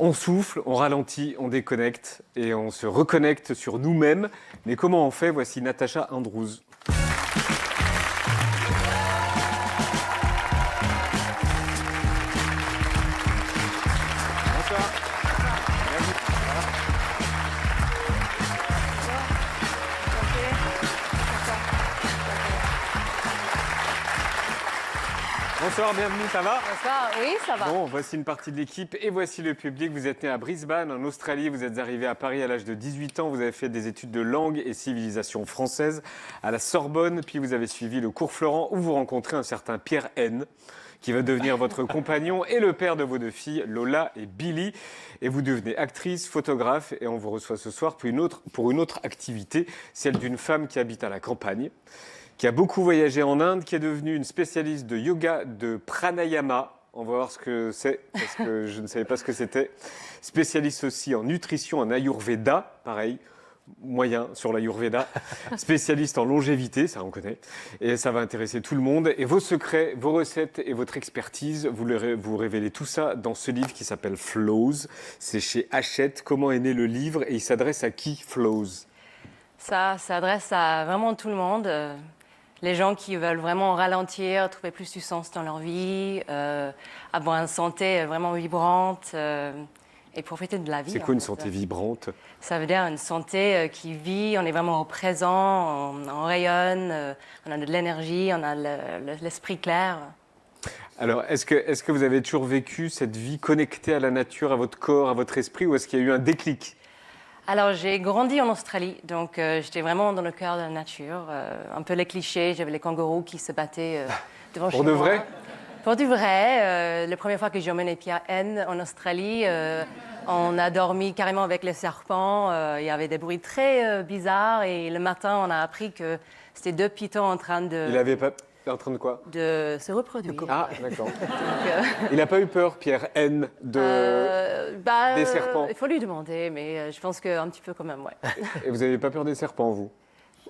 On souffle, on ralentit, on déconnecte et on se reconnecte sur nous-mêmes. Mais comment on fait? Voici Natacha Andrews. Bonsoir. Bonsoir, bienvenue, ça va? Bonsoir, oui, ça va. Bon, voici une partie de l'équipe et voici le public. Vous êtes né à Brisbane, en Australie. Vous êtes arrivé à Paris à l'âge de 18 ans. Vous avez fait des études de langue et civilisation française à la Sorbonne. Puis vous avez suivi le cours Florent où vous rencontrez un certain Pierre N, qui va devenir votre compagnon et le père de vos deux filles, Lola et Billy. Et vous devenez actrice, photographe et on vous reçoit ce soir pour une autre activité, celle d'une femme qui habite à la campagne, qui a beaucoup voyagé en Inde, qui est devenue une spécialiste de yoga, de pranayama. On va voir ce que c'est, parce que je ne savais pas ce que c'était. Spécialiste aussi en nutrition, en Ayurveda, pareil, moyen sur l'Ayurveda. Spécialiste en longévité, ça on connaît. Et ça va intéresser tout le monde. Et vos secrets, vos recettes et votre expertise, vous révélez tout ça dans ce livre qui s'appelle Flows. C'est chez Hachette. Comment est né le livre et il s'adresse à qui, Flows? Ça s'adresse à vraiment tout le monde. Les gens qui veulent vraiment ralentir, trouver plus du sens dans leur vie, avoir une santé vraiment vibrante et profiter de la vie. C'est quoi une santé vibrante? Ça veut dire une santé qui vit, on est vraiment au présent, on rayonne, on a de l'énergie, on a l'esprit clair. Alors, est-ce que vous avez toujours vécu cette vie connectée à la nature, à votre corps, à votre esprit, ou est-ce qu'il y a eu un déclic? Alors, j'ai grandi en Australie, donc j'étais vraiment dans le cœur de la nature. Un peu les clichés, j'avais les kangourous qui se battaient devant chez moi. Pour de vrai? Pour du vrai. La première fois que j'ai emmené Pierre N en Australie, on a dormi carrément avec les serpents. Il y avait des bruits très bizarres et le matin, on a appris que c'était deux pitons en train de... Il avait pas... En train de quoi? De se reproduire. Ah, d'accord. Il n'a pas eu peur, Pierre N, des serpents? Il faut lui demander, mais je pense qu'un petit peu quand même, ouais. Et vous n'avez pas peur des serpents, vous?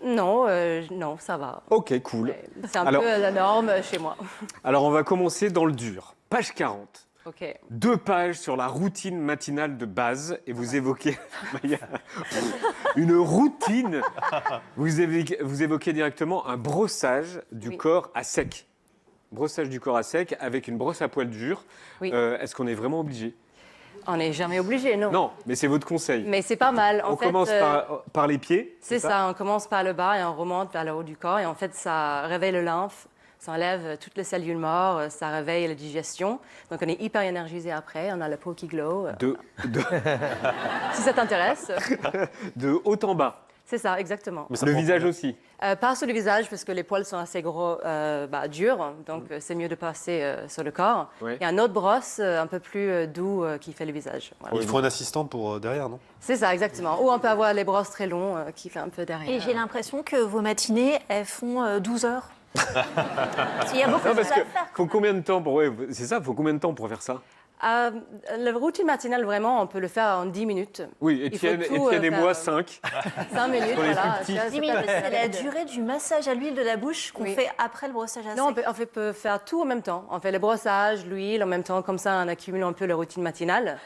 Non, non, ça va. Ok, cool. Ouais, c'est un peu la norme chez moi. Alors, on va commencer dans le dur. Page 40. Ok. 2 pages sur la routine matinale de base et vous évoquez une routine. Vous évoquez directement un brossage du corps à sec. Brossage du corps à sec avec une brosse à poils dure. Oui. Est-ce qu'on est vraiment obligé? On n'est jamais obligé, non. Non, mais c'est votre conseil. Mais c'est pas mal. On commence par les pieds. C'est ça, on commence par le bas et on remonte vers le haut du corps. Et en fait, ça réveille le lymphe. Ça enlève toutes les cellules mortes, ça réveille la digestion. Donc, on est hyper énergisé après. On a la peau qui glow. Si ça t'intéresse. De haut en bas. C'est ça, exactement. Le visage aussi. Pas sur le visage, parce que les poils sont assez gros, durs. Donc, c'est mieux de passer sur le corps. Oui. Il y a un autre brosse, un peu plus doux, qui fait le visage. Voilà. Il faut un assistant pour derrière, non? C'est ça, exactement. Ou on peut avoir les brosses très longs qui fait un peu derrière. Et j'ai l'impression que vos matinées, elles font 12 heures. Parce qu'il y a beaucoup de choses à faire. Faut combien de temps pour... c'est ça, faut combien de temps pour faire ça? La routine matinale, vraiment, on peut le faire en 10 minutes. Oui, Étienne et moi, 5. 5 minutes, Pour les voilà. plus petits. 10 minutes, c'est la durée du massage à l'huile de la bouche qu'on fait après le brossage à sec. Non, on peut faire tout en même temps. On fait le brossage, l'huile en même temps, comme ça, on accumule un peu la routine matinale.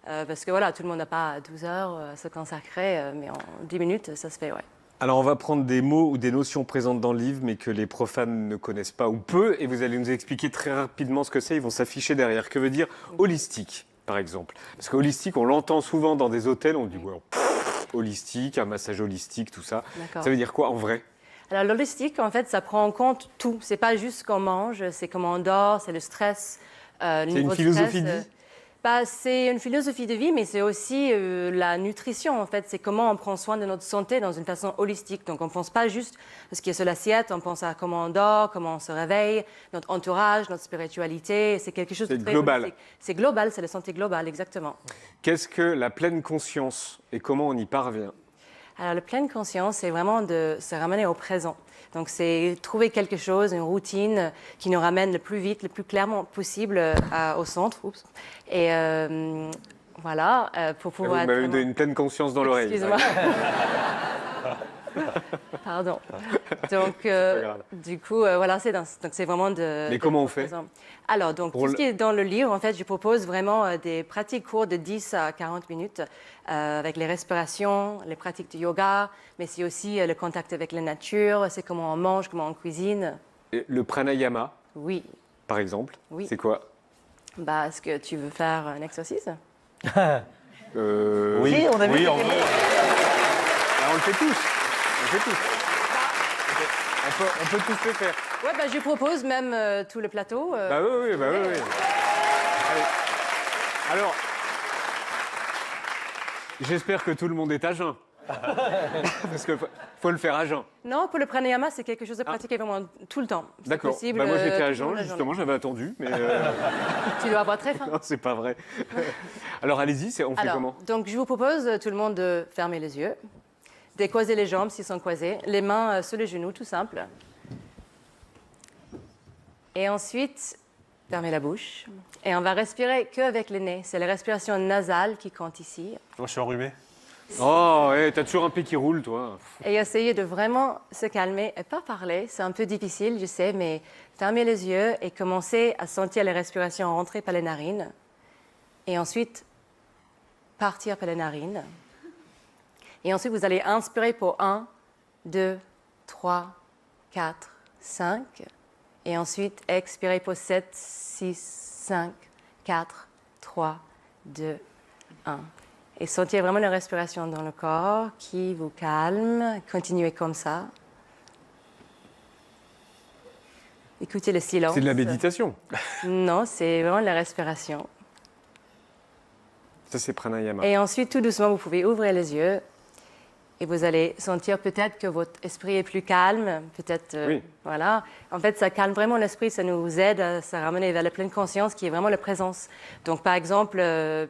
Parce que voilà, tout le monde n'a pas 12 heures à se consacrer, mais en 10 minutes, ça se fait, ouais. Alors, on va prendre des mots ou des notions présentes dans le livre, mais que les profanes ne connaissent pas ou peu, et vous allez nous expliquer très rapidement ce que c'est. Ils vont s'afficher derrière. Que veut dire holistique, par exemple? Parce que holistique, on l'entend souvent dans des hôtels, on dit ouais, holistique, un massage holistique, tout ça. Ça veut dire quoi en vrai? Alors, l'holistique, en fait, ça prend en compte tout. C'est pas juste ce qu'on mange, c'est comment on dort, c'est le stress. C'est une philosophie de vie? C'est une philosophie de vie, mais c'est aussi la nutrition, en fait. C'est comment on prend soin de notre santé dans une façon holistique. Donc, on ne pense pas juste à ce qui est sur l'assiette, on pense à comment on dort, comment on se réveille, notre entourage, notre spiritualité. C'est quelque chose de très global. holistique. C'est global, c'est la santé globale, exactement. Qu'est-ce que la pleine conscience et comment on y parvient? Alors, la pleine conscience, c'est vraiment de se ramener au présent. Donc, c'est trouver quelque chose, une routine qui nous ramène le plus vite, le plus clairement possible au centre. Oups. Et voilà, pour pouvoir... Vous m'avez donné une pleine conscience dans l'oreille. Excusez-moi. Pardon. Donc, grave. du coup, voilà, donc c'est vraiment de... Mais comment on fait? Alors, donc, tout ce qui est dans le livre, en fait, je propose vraiment des pratiques courtes de 10 à 40 minutes avec les respirations, les pratiques de yoga, mais c'est aussi le contact avec la nature, c'est comment on mange, comment on cuisine. Et le pranayama, Oui. par exemple, Oui. c'est quoi? Bah, est-ce que tu veux faire un exercice? Oui, on a Oui, on veut. Ah, on le fait tous. On le fait tous. On peut tous le faire. Ouais, bah, je propose même tout le plateau. Bah oui. Allez. Alors, j'espère que tout le monde est à jeun. Parce qu'il faut le faire à jeun. Non, pour le pranayama, c'est quelque chose de pratiquer vraiment tout le temps. C'est D'accord. possible, Bah, moi, j'étais à tout le jeun, long de la justement, journée. j'avais attendu. Mais Tu dois avoir très faim. non, c'est pas vrai. Alors, allez-y, on fait Alors, comment? donc, je vous propose, tout le monde, de fermer les yeux, de croiser les jambes s'ils sont croisés, les mains sur les genoux, tout simple. Et ensuite, fermer la bouche. Et on va respirer qu'avec le nez. C'est la respiration nasale qui compte ici. Moi, je suis enrhumé. Oh, t'as toujours un pied qui roule, toi. Et essayer de vraiment se calmer et pas parler. C'est un peu difficile, je sais, mais fermer les yeux et commencer à sentir la respiration rentrer par les narines. Et ensuite, partir par les narines. Et ensuite, vous allez inspirer pour 1, 2, 3, 4, 5. Et ensuite, expirer pour 7, 6, 5, 4, 3, 2, 1. Et sentez vraiment la respiration dans le corps qui vous calme. Continuez comme ça. Écoutez le silence. C'est de la méditation. Non, c'est vraiment la respiration. Ça, c'est pranayama. Et ensuite, tout doucement, vous pouvez ouvrir les yeux. Et vous allez sentir peut-être que votre esprit est plus calme, peut-être, Oui. voilà. En fait, ça calme vraiment l'esprit, ça nous aide à se ramener vers la pleine conscience qui est vraiment la présence. Donc, par exemple,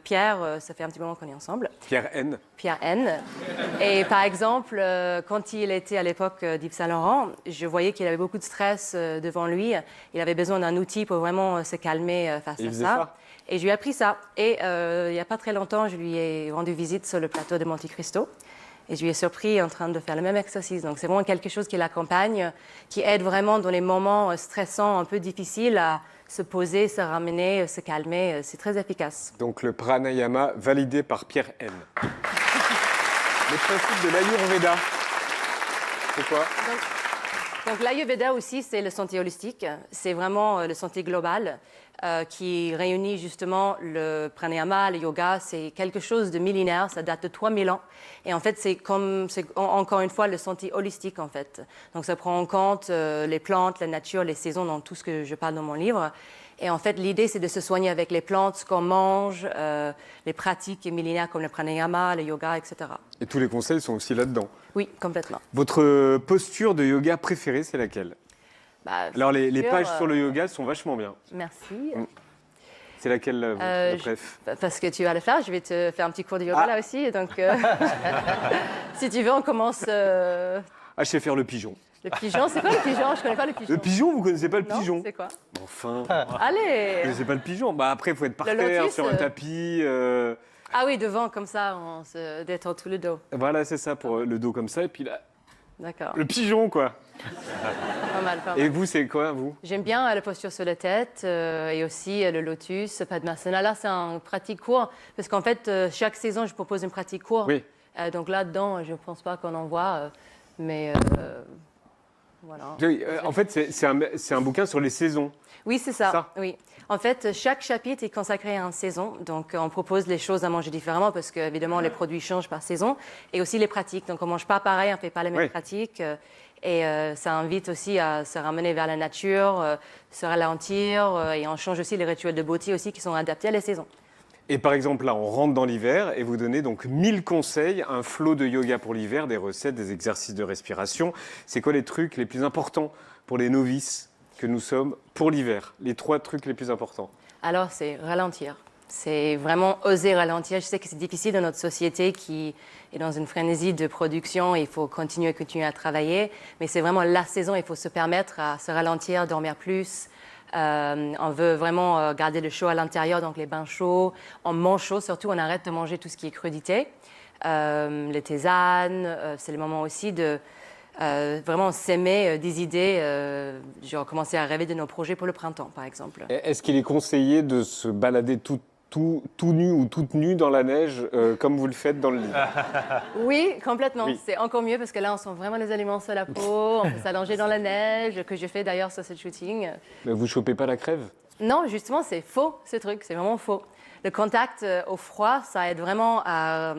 Pierre, ça fait un petit moment qu'on est ensemble, Pierre N. Pierre N. Et par exemple, quand il était à l'époque d'Yves Saint Laurent, je voyais qu'il avait beaucoup de stress devant lui. Il avait besoin d'un outil pour vraiment se calmer face Il à faisait ça. ça. Et je lui ai appris ça. Et il n'y a pas très longtemps, je lui ai rendu visite sur le plateau de Monte Cristo. Et je lui ai surpris en train de faire le même exercice. Donc, c'est vraiment quelque chose qui l'accompagne, qui aide vraiment dans les moments stressants, un peu difficiles, à se poser, se ramener, se calmer. C'est très efficace. Donc, le pranayama validé par Pierre N. Le principe de l'Ayurveda, c'est quoi? Donc l'Ayurveda aussi, c'est le santé holistique. C'est vraiment le santé global qui réunit justement le pranayama, le yoga. C'est quelque chose de millénaire, ça date de 3000 ans. Et en fait, c'est encore une fois le santé holistique en fait. Donc ça prend en compte les plantes, la nature, les saisons, dans tout ce que je parle dans mon livre. Et en fait, l'idée, c'est de se soigner avec les plantes, ce qu'on mange, les pratiques millénaires comme le pranayama, le yoga, etc. Et tous les conseils sont aussi là-dedans. Oui, complètement. Votre posture de yoga préférée, c'est laquelle? Bah, Alors, les sûr, pages sur le yoga sont vachement bien. Merci. C'est laquelle, votre préf? Parce que tu vas le faire, je vais te faire un petit cours de yoga là aussi. Donc, si tu veux, on commence. Ah, je sais faire le pigeon. Le pigeon, c'est quoi le pigeon? Je connais pas le pigeon. Le pigeon, vous connaissez pas le Non, pigeon? c'est quoi? Enfin, Allez! vous connaissez pas le pigeon? Bah après, il faut être par Le terre, lotus, sur un tapis. Ah oui, devant, comme ça, on se détend tout le dos. Voilà, c'est ça, pour le dos comme ça. Et puis là, D'accord. le pigeon, quoi. Pas mal, pas mal. Et vous, c'est quoi, vous? J'aime bien la posture sur la tête et aussi le lotus, Padmasana. Là, c'est un pratique court parce qu'en fait, chaque saison, je propose une pratique courte. Oui. Donc là-dedans, je ne pense pas qu'on en voit, mais voilà. Oui, en fait, c'est un bouquin sur les saisons. Oui, c'est ça. Ça. Oui. En fait, chaque chapitre est consacré à une saison. Donc, on propose les choses à manger différemment parce qu'évidemment, les produits changent par saison. Et aussi les pratiques. Donc, on ne mange pas pareil, on ne fait pas les mêmes Oui. pratiques. Et ça invite aussi à se ramener vers la nature, se ralentir. Et on change aussi les rituels de beauté aussi qui sont adaptés à les saisons. Et par exemple, là, on rentre dans l'hiver et vous donnez donc 1000 conseils, un flot de yoga pour l'hiver, des recettes, des exercices de respiration. C'est quoi les trucs les plus importants pour les novices que nous sommes pour l'hiver? Les 3 trucs les plus importants. Alors, c'est ralentir. C'est vraiment oser ralentir. Je sais que c'est difficile dans notre société qui est dans une frénésie de production. Il faut continuer à travailler. Mais c'est vraiment la saison. Il faut se permettre à se ralentir, dormir plus. On veut vraiment garder le chaud à l'intérieur, donc les bains chauds. On mange chaud, surtout on arrête de manger tout ce qui est crudité. Les tisanes, c'est le moment aussi de vraiment s'aimer des idées, genre commencer à rêver de nos projets pour le printemps, par exemple. Est-ce qu'il est conseillé de se balader tout nu ou toute nue dans la neige, comme vous le faites dans le livre? Oui, complètement. Oui. C'est encore mieux parce que là, on sent vraiment les aliments sur la peau, on peut s'allonger dans la neige, que je fais d'ailleurs sur ce shooting. Mais vous chopez pas la crève? Non, justement, c'est faux, ce truc, c'est vraiment faux. Le contact au froid, ça aide vraiment à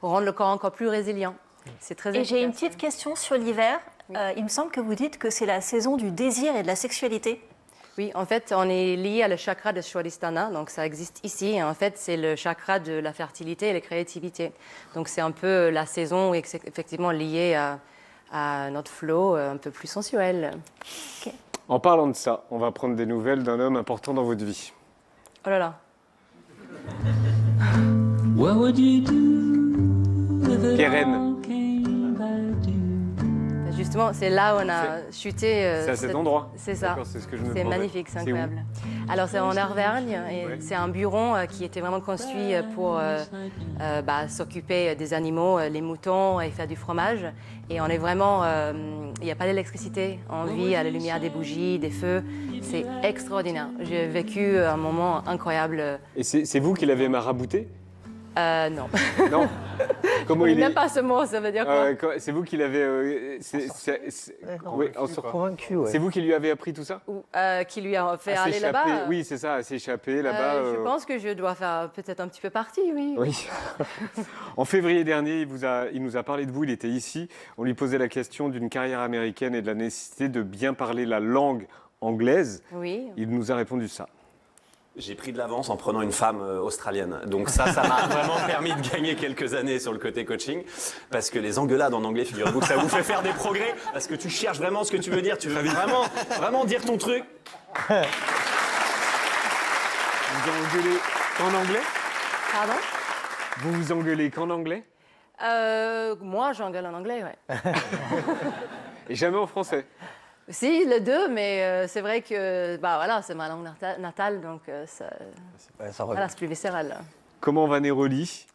rendre le corps encore plus résilient. C'est très Et j'ai une efficace. petite question sur l'hiver. Il me semble que vous dites que c'est la saison du désir et de la sexualité. Oui, en fait, on est lié à le chakra de Swadhisthana, donc ça existe ici. Et en fait, c'est le chakra de la fertilité et la créativité. Donc c'est un peu la saison où c'est effectivement lié à notre flow un peu plus sensuel. En parlant de ça, on va prendre des nouvelles d'un homme important dans votre vie. Oh là là. What would you do if it Keren. all came back to you? Justement, c'est là où on a chuté. C'est à cet endroit? C'est ça. D'accord, c'est ce que je me C'est demandais. magnifique, c'est C'est où? incroyable. Alors, c'est en Auvergne et Ouais. c'est un bureau qui était vraiment construit pour s'occuper des animaux, les moutons et faire du fromage. Et on est vraiment. Il n'y a pas d'électricité. On vit à la lumière des bougies, des feux. C'est extraordinaire. J'ai vécu un moment incroyable. Et c'est vous qui l'avez marabouté? Non. Non. Comment Je il n'aime est? pas ce mot, ça veut dire quoi? C'est vous qui l'avez. Oui, Convaincu, ouais. c'est vous qui lui avez appris tout ça? Ou, qui lui a fait À aller s'échapper. là-bas? Oui, c'est ça, à s'échapper là-bas. Je pense que je dois faire peut-être un petit peu partie, oui. Oui. En février dernier, il nous a parlé de vous, il était ici. On lui posait la question d'une carrière américaine et de la nécessité de bien parler la langue anglaise. Oui. Il nous a répondu ça. J'ai pris de l'avance en prenant une femme australienne. Donc ça m'a vraiment permis de gagner quelques années sur le côté coaching. Parce que les engueulades en anglais, figurez-vous que ça vous fait faire des progrès. Parce que tu cherches vraiment ce que tu veux dire. Tu veux vraiment dire ton truc. Vous engueulez qu'en anglais? Pardon? Vous vous engueulez qu'en anglais? Moi, j'engueule en anglais, ouais. Et jamais en français? Si, les deux, mais c'est vrai que voilà, c'est ma langue natale, donc voilà, c'est plus viscéral. Là. Comment va Neroli?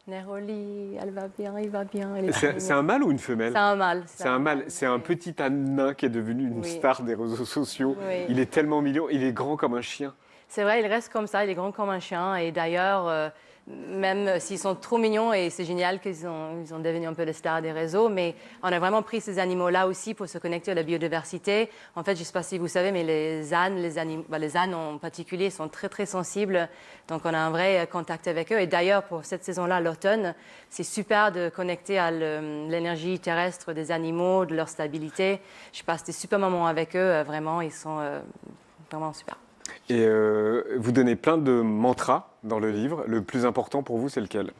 Neroli, elle va bien, il va bien. Elle est C'est un mâle ou une femelle? C'est un mâle. C'est un mâle. C'est un petit nain qui est devenu une Oui. star des réseaux sociaux. Oui. Il est tellement mignon. Il est grand comme un chien. C'est vrai, il reste comme ça, il est grand comme un chien. Et d'ailleurs, même s'ils sont trop mignons, et c'est génial qu'ils ont devenu un peu les stars des réseaux, mais on a vraiment pris ces animaux-là aussi pour se connecter à la biodiversité. En fait, je ne sais pas si vous savez, mais les ânes, les ânes en particulier, sont très, très sensibles. Donc, on a un vrai contact avec eux. Et d'ailleurs, pour cette saison-là, l'automne, c'est super de connecter à l'énergie terrestre des animaux, de leur stabilité. Je passe des super moments avec eux. Vraiment, ils sont vraiment super. Et vous donnez plein de mantras dans le livre. Le plus important pour vous, c'est lequel?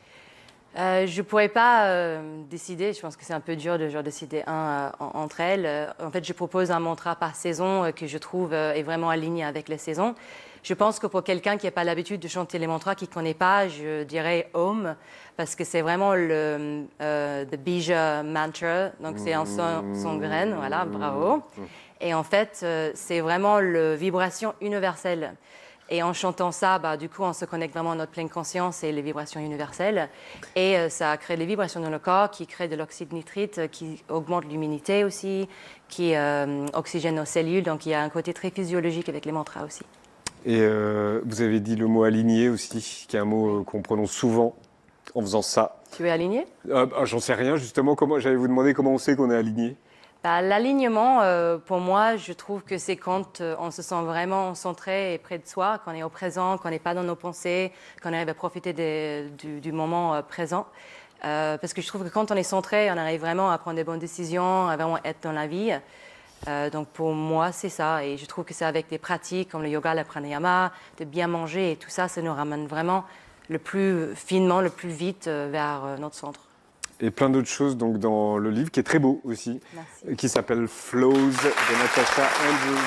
Je ne pourrais pas décider. Je pense que c'est un peu dur de décider entre elles. En fait, je propose un mantra par saison que je trouve est vraiment aligné avec les saisons. Je pense que pour quelqu'un qui n'a pas l'habitude de chanter les mantras, qui ne connaît pas, je dirais Om, parce que c'est vraiment le the Bija mantra. Donc, c'est en son graine. Voilà, bravo. Et en fait, c'est vraiment la vibration universelle. Et en chantant ça, du coup, on se connecte vraiment à notre pleine conscience et les vibrations universelles. Et ça crée les vibrations dans le corps, qui crée de l'oxyde nitrite, qui augmente l'immunité aussi, qui oxygène nos cellules. Donc, il y a un côté très physiologique avec les mantras aussi. Et vous avez dit le mot aligné aussi, qui est un mot qu'on prononce souvent en faisant ça. Tu es aligné? J'en sais rien, justement. J'allais vous demander comment on sait qu'on est aligné. L'alignement, pour moi, je trouve que c'est quand on se sent vraiment centré et près de soi, qu'on est au présent, qu'on n'est pas dans nos pensées, qu'on arrive à profiter du moment présent. Parce que je trouve que quand on est centré, on arrive vraiment à prendre des bonnes décisions, à vraiment être dans la vie. Donc pour moi, c'est ça. Et je trouve que c'est avec des pratiques comme le yoga, le pranayama, de bien manger et tout ça, ça nous ramène vraiment le plus finement, le plus vite vers notre centre. Et plein d'autres choses donc, dans le livre, qui est très beau aussi, Merci. qui s'appelle Flows de Natasha Andrews.